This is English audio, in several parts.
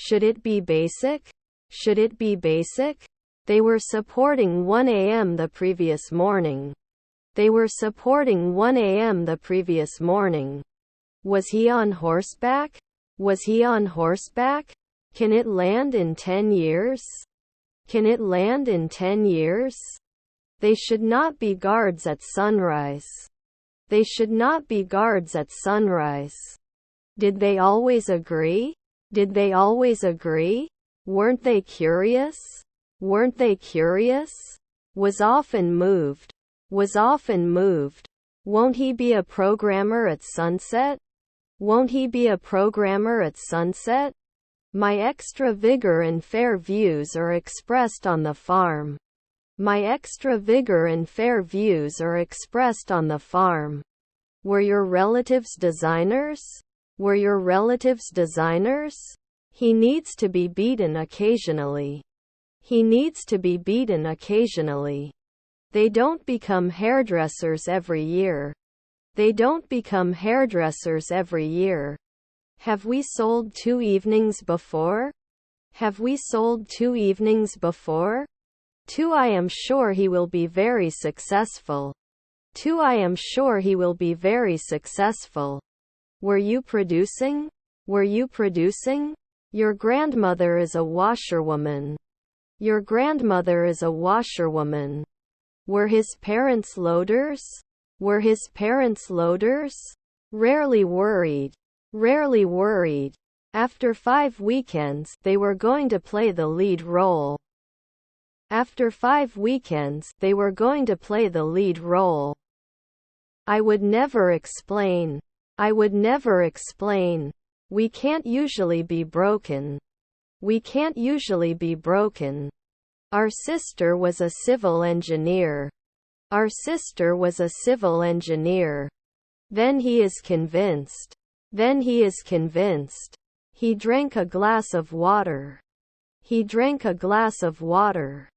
Should it be basic? Should it be basic? They were supporting 1 a.m. the previous morning. They were supporting 1 a.m. the previous morning. Was he on horseback? Was he on horseback? Can it land in 10 years? Can it land in 10 years? They should not be guards at sunrise. They should not be guards at sunrise. Did they always agree? Did they always agree? Weren't they curious? Weren't they curious? Was often moved. Was often moved. Won't he be a programmer at sunset? Won't he be a programmer at sunset? My extra vigor and fair views are expressed on the farm. My extra vigor and fair views are expressed on the farm. Were your relatives designers? Were your relatives designers? He needs to be beaten occasionally. He needs to be beaten occasionally. They don't become hairdressers every year. They don't become hairdressers every year. Have we sold 2 evenings before? Have we sold 2 evenings before? 2 I am sure he will be very successful. 2 I am sure he will be very successful. Were you producing? Were you producing? Your grandmother is a washerwoman. Your grandmother is a washerwoman. Were his parents loaders? Were his parents loaders? Rarely worried. Rarely worried. After 5 weekends, they were going to play the lead role. After 5 weekends, they were going to play the lead role. I would never explain. I would never explain. We can't usually be broken. We can't usually be broken. Our sister was a civil engineer. Our sister was a civil engineer. Then he is convinced. Then he is convinced. He drank a glass of water. He drank a glass of water.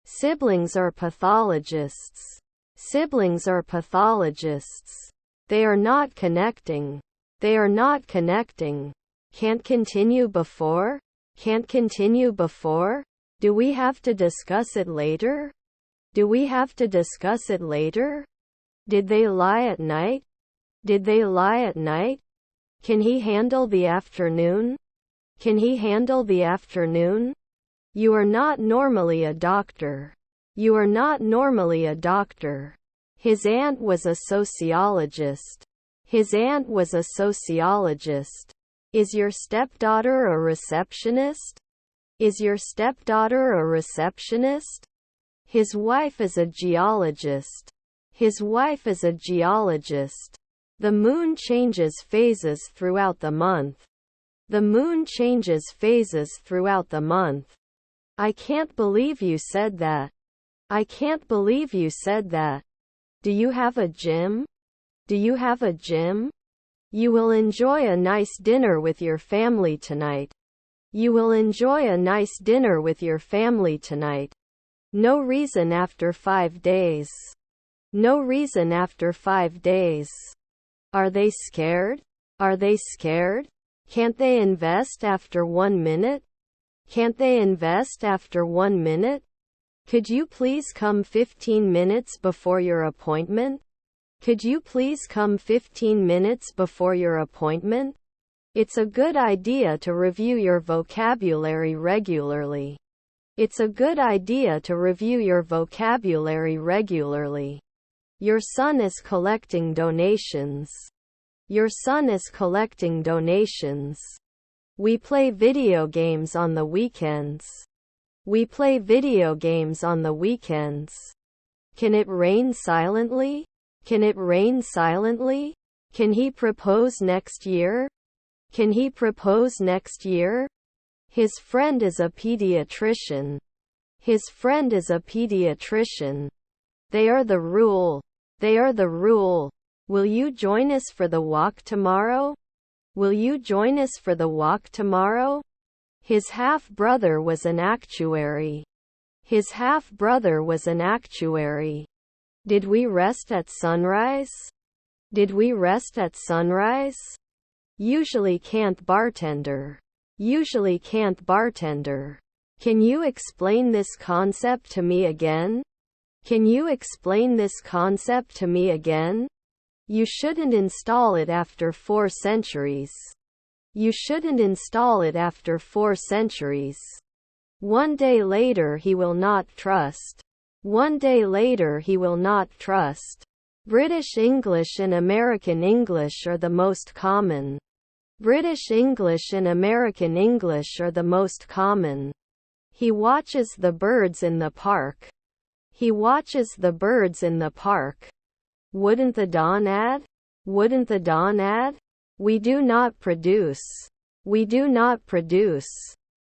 Siblings are pathologists. Siblings are pathologists. They are not connecting. They are not connecting. Can't continue before? Can't continue before? Do we have to discuss it later? Do we have to discuss it later? Did they lie at night? Did they lie at night? Can he handle the afternoon? Can he handle the afternoon? You are not normally a doctor. You are not normally a doctor. His aunt was a sociologist. His aunt was a sociologist. Is your stepdaughter a receptionist? Is your stepdaughter a receptionist? His wife is a geologist. His wife is a geologist. The moon changes phases throughout the month. The moon changes phases throughout the month. I can't believe you said that. I can't believe you said that. Do you have a gym? Do you have a gym? You will enjoy a nice dinner with your family tonight. You will enjoy a nice dinner with your family tonight. No reason after 5 days. No reason after 5 days. Are they scared? Are they scared? Can't they invest after 1 minute? Can't they invest after 1 minute? Could you please come 15 minutes before your appointment? Could you please come 15 minutes before your appointment? It's a good idea to review your vocabulary regularly. It's a good idea to review your vocabulary regularly. Your son is collecting donations. Your son is collecting donations. We play video games on the weekends. We play video games on the weekends. Can it rain silently? Can it rain silently? Can he propose next year? Can he propose next year? His friend is a pediatrician. His friend is a pediatrician. They are the rule. They are the rule. Will you join us for the walk tomorrow? Will you join us for the walk tomorrow? His half-brother was an actuary. His half-brother was an actuary. Did we rest at sunrise? Did we rest at sunrise? Usually can't bartender. Usually can't bartender. Can you explain this concept to me again? Can you explain this concept to me again? You shouldn't install it after 4 centuries. You shouldn't install it after 4 centuries. One day later he will not trust. One day later he will not trust. British English and American English are the most common. British English and American English are the most common. He watches the birds in the park. He watches the birds in the park. Wouldn't the dawn add? Wouldn't the dawn add? We do not produce. We do not produce.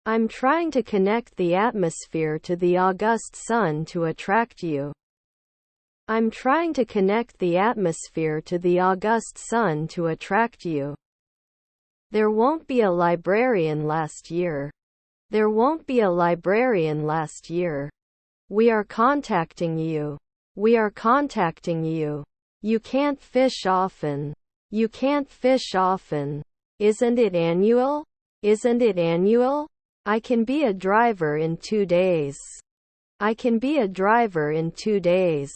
I'm trying to connect the atmosphere to the August sun to attract you. I'm trying to connect the atmosphere to the August sun to attract you. There won't be a librarian last year. There won't be a librarian last year. We are contacting you. We are contacting you. You can't fish often. You can't fish often. Isn't it annual? Isn't it annual? I can be a driver in 2 days. I can be a driver in 2 days.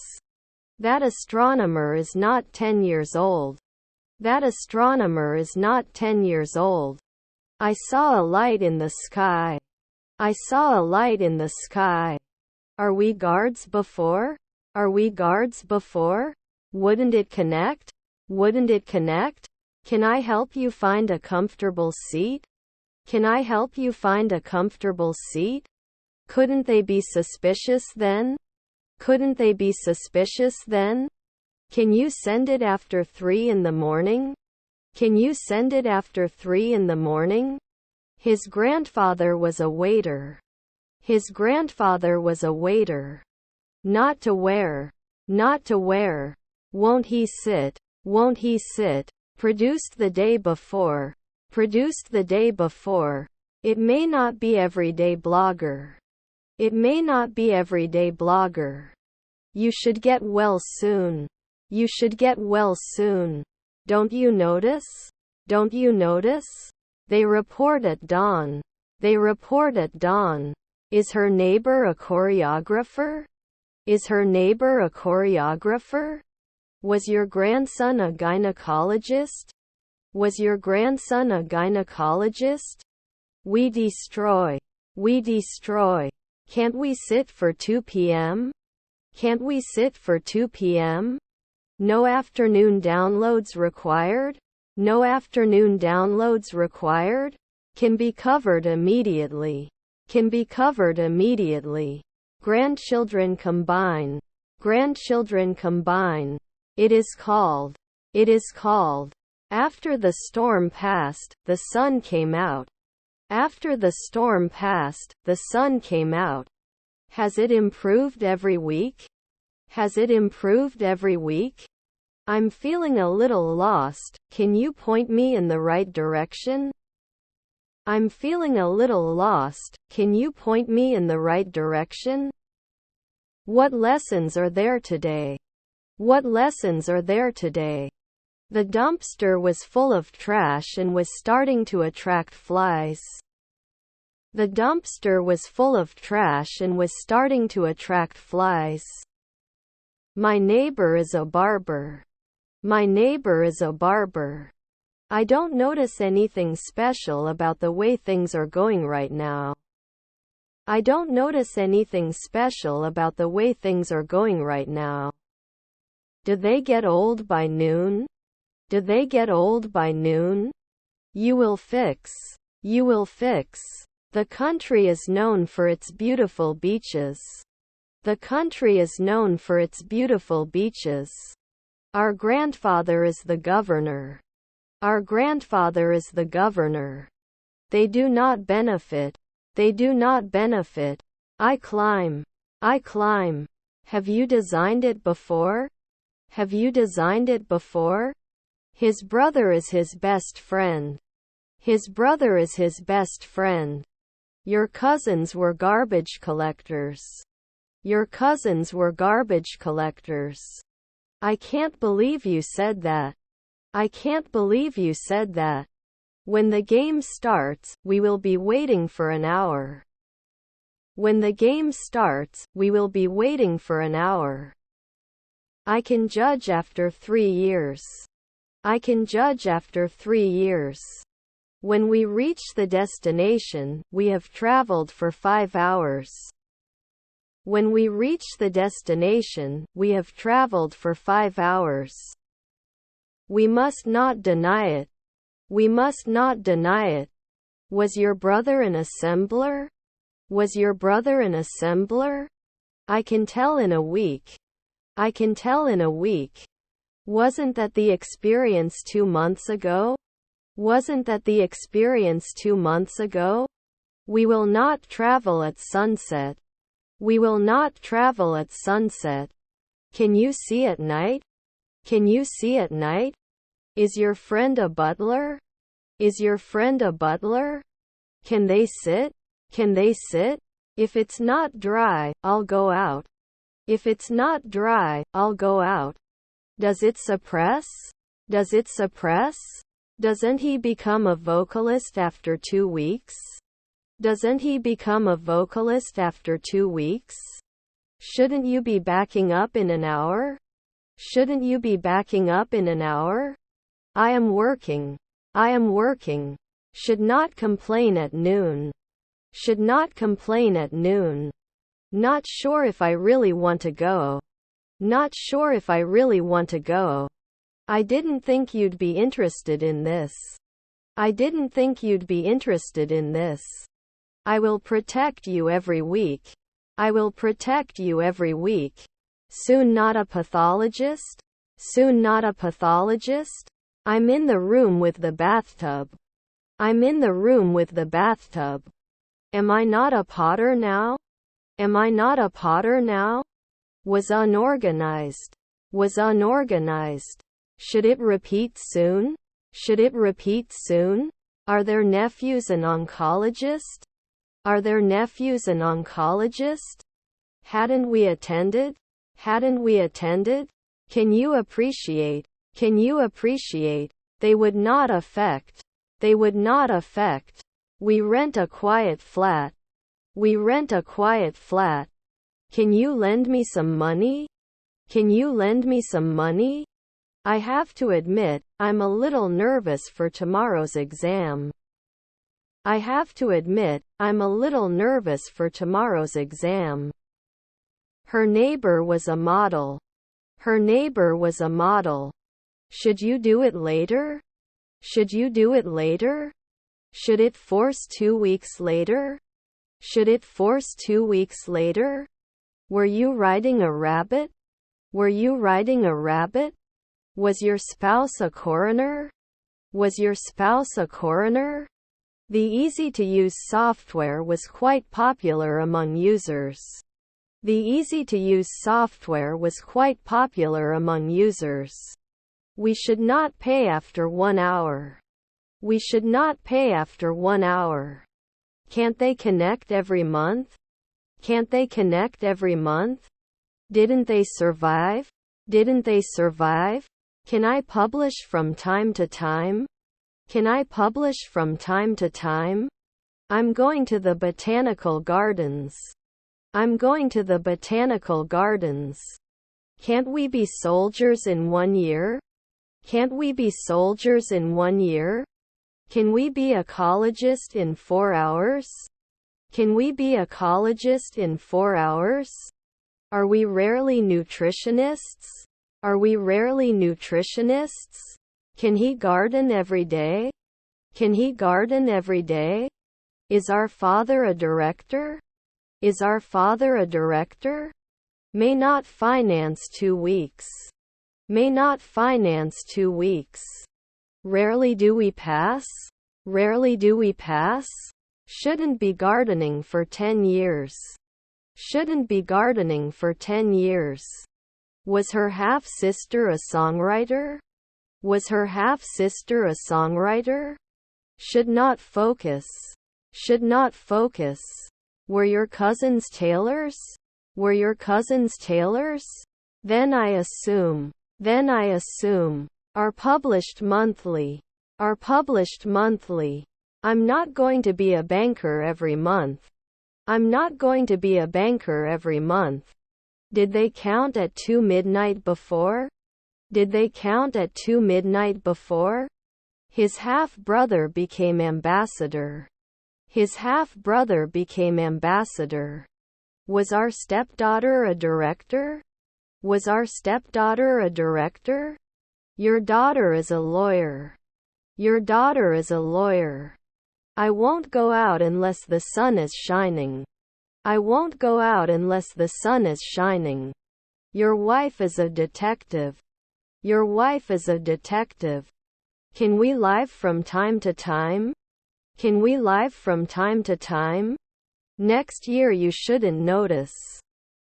That astronomer is not 10 years old. That astronomer is not 10 years old. I saw a light in the sky. I saw a light in the sky. Are we guards before? Are we guards before? Wouldn't it connect? Wouldn't it connect? Can I help you find a comfortable seat? Can I help you find a comfortable seat? Couldn't they be suspicious then? Couldn't they be suspicious then? Can you send it after 3 in the morning? Can you send it after 3 in the morning? His grandfather was a waiter. His grandfather was a waiter. Not to wear. Not to wear. Won't he sit? Won't he sit? Produced the day before. Produced the day before. It may not be everyday blogger. It may not be everyday blogger. You should get well soon. You should get well soon. Don't you notice? Don't you notice? They report at dawn. They report at dawn. Is her neighbor a choreographer? Is her neighbor a choreographer? Was your grandson a gynecologist? Was your grandson a gynecologist? We destroy. We destroy. Can't we sit for 2 p.m.? Can't we sit for 2 p.m.? No afternoon downloads required? No afternoon downloads required? Can be covered immediately. Can be covered immediately. Grandchildren combine. Grandchildren combine. It is called. It is called. After the storm passed, the sun came out. After the storm passed, the sun came out. Has it improved every week? Has it improved every week? I'm feeling a little lost. Can you point me in the right direction? I'm feeling a little lost. Can you point me in the right direction? What lessons are there today? What lessons are there today? The dumpster was full of trash and was starting to attract flies. The dumpster was full of trash and was starting to attract flies. My neighbor is a barber. My neighbor is a barber. I don't notice anything special about the way things are going right now. I don't notice anything special about the way things are going right now. Do they get old by noon? Do they get old by noon? You will fix. You will fix. The country is known for its beautiful beaches. The country is known for its beautiful beaches. Our grandfather is the governor. Our grandfather is the governor. They do not benefit. They do not benefit. I climb. I climb. Have you designed it before? Have you designed it before? His brother is his best friend. His brother is his best friend. Your cousins were garbage collectors. Your cousins were garbage collectors. I can't believe you said that. I can't believe you said that. When the game starts, we will be waiting for an hour. When the game starts, we will be waiting for an hour. I can judge after 3 years. I can judge after 3 years. When we reach the destination, we have traveled for 5 hours. When we reach the destination, we have traveled for 5 hours. We must not deny it. We must not deny it. Was your brother an assembler? Was your brother an assembler? I can tell in a week. I can tell in a week. Wasn't that the experience 2 months ago? Wasn't that the experience 2 months ago? We will not travel at sunset. We will not travel at sunset. Can you see at night? Can you see at night? Is your friend a butler? Is your friend a butler? Can they sit? Can they sit? If it's not dry, I'll go out. If it's not dry, I'll go out. Does it suppress? Does it suppress? Doesn't he become a vocalist after 2 weeks? Doesn't he become a vocalist after 2 weeks? Shouldn't you be backing up in an hour? Shouldn't you be backing up in an hour? I am working. I am working. Should not complain at noon. Should not complain at noon. Not sure if I really want to go. Not sure if I really want to go. I didn't think you'd be interested in this. I didn't think you'd be interested in this. I will protect you every week. I will protect you every week. Soon not a pathologist? Soon not a pathologist? I'm in the room with the bathtub. I'm in the room with the bathtub. Am I not a potter now? Am I not a potter now? Was unorganized. Was unorganized. Should it repeat soon? Should it repeat soon? Are there nephews an oncologist? Are there nephews an oncologist? Hadn't we attended? Hadn't we attended? Can you appreciate? Can you appreciate? They would not affect. They would not affect. We rent a quiet flat. We rent a quiet flat. Can you lend me some money? Can you lend me some money? I have to admit, I'm a little nervous for tomorrow's exam. I have to admit, I'm a little nervous for tomorrow's exam. Her neighbor was a model. Her neighbor was a model. Should you do it later? Should you do it later? Should it force 2 weeks later? Should it force 2 weeks later? Were you riding a rabbit? Were you riding a rabbit? Was your spouse a coroner? Was your spouse a coroner? The easy-to-use software was quite popular among users. The easy-to-use software was quite popular among users. We should not pay after 1 hour. We should not pay after 1 hour. Can't they connect every month? Can't they connect every month? Didn't they survive? Didn't they survive? Can I publish from time to time? Can I publish from time to time? I'm going to the botanical gardens. I'm going to the botanical gardens. Can't we be soldiers in 1 year? Can't we be soldiers in 1 year? Can we be ecologist in 4 hours? Can we be ecologist in 4 hours? Are we rarely nutritionists? Are we rarely nutritionists? Can he garden every day? Can he garden every day? Is our father a director? Is our father a director? May not finance 2 weeks. May not finance 2 weeks. Rarely do we pass? Rarely do we pass? Shouldn't be gardening for 10 years. Shouldn't be gardening for 10 years. Was her half-sister a songwriter? Was her half-sister a songwriter? Should not focus. Should not focus. Were your cousins tailors? Were your cousins tailors? Then I assume. Then I assume. Are published monthly. are published monthly. I'm not going to be a banker every month. I'm not going to be a banker every month. Did they count at 2 midnight before? Did they count at 2 midnight before? His half-brother became ambassador. His half-brother became ambassador. Was our stepdaughter a director? Was our stepdaughter a director? Your daughter is a lawyer. Your daughter is a lawyer. I won't go out unless the sun is shining. I won't go out unless the sun is shining. Your wife is a detective. Your wife is a detective. Can we live from time to time? Can we live from time to time? Next year you shouldn't notice.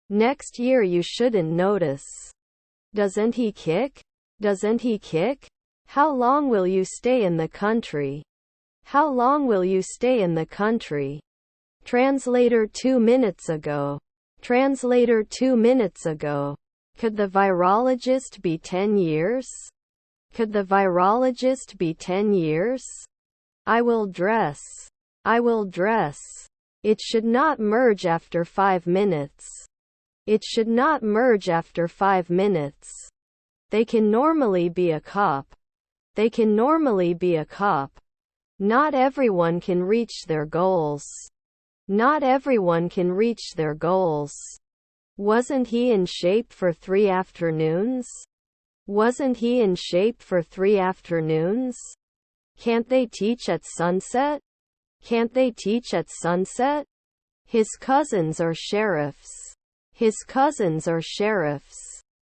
Next year you shouldn't notice. Doesn't he kick? Doesn't he kick? How long will you stay in the country? How long will you stay in the country? Translator 2 minutes ago. Translator 2 minutes ago. Could the virologist be 10 years? Could the virologist be 10 years? I will dress. I will dress. It should not merge after 5 minutes. It should not merge after 5 minutes. They can normally be a cop. They can normally be a cop. Not everyone can reach their goals. Not everyone can reach their goals. Wasn't he in shape for 3 afternoons? Wasn't he in shape for 3 afternoons? Can't they teach at sunset? Can't they teach at sunset? His cousins are sheriffs. His cousins are sheriffs.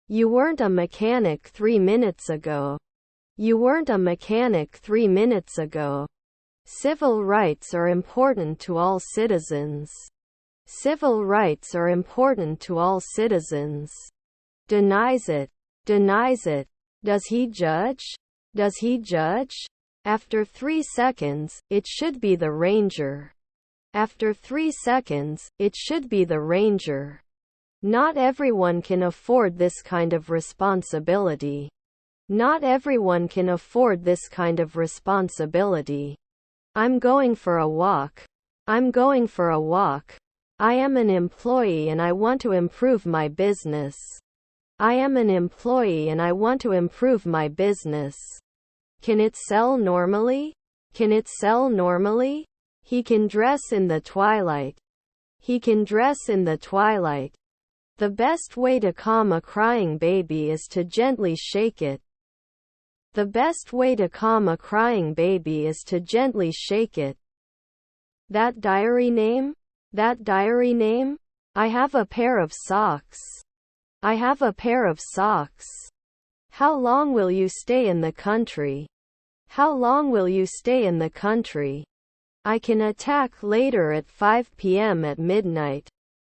You weren't a mechanic 3 minutes ago. You weren't a mechanic 3 minutes ago. Civil rights are important to all citizens. Civil rights are important to all citizens. Denies it. Denies it. Does he judge? Does he judge? After 3 seconds, it should be the ranger. After 3 seconds, it should be the ranger. Not everyone can afford this kind of responsibility. Not everyone can afford this kind of responsibility. I'm going for a walk. I'm going for a walk. I am an employee and I want to improve my business. I am an employee and I want to improve my business. Can it sell normally? Can it sell normally? He can dress in the twilight. He can dress in the twilight. The best way to calm a crying baby is to gently shake it. The best way to calm a crying baby is to gently shake it. That diary name? That diary name? I have a pair of socks. I have a pair of socks. How long will you stay in the country? How long will you stay in the country? I can attack later at 5 p.m. at midnight.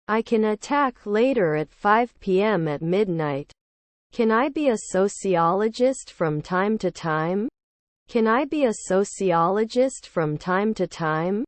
I can attack later at 5 p.m. at midnight. Can I be a sociologist from time to time? Can I be a sociologist from time to time?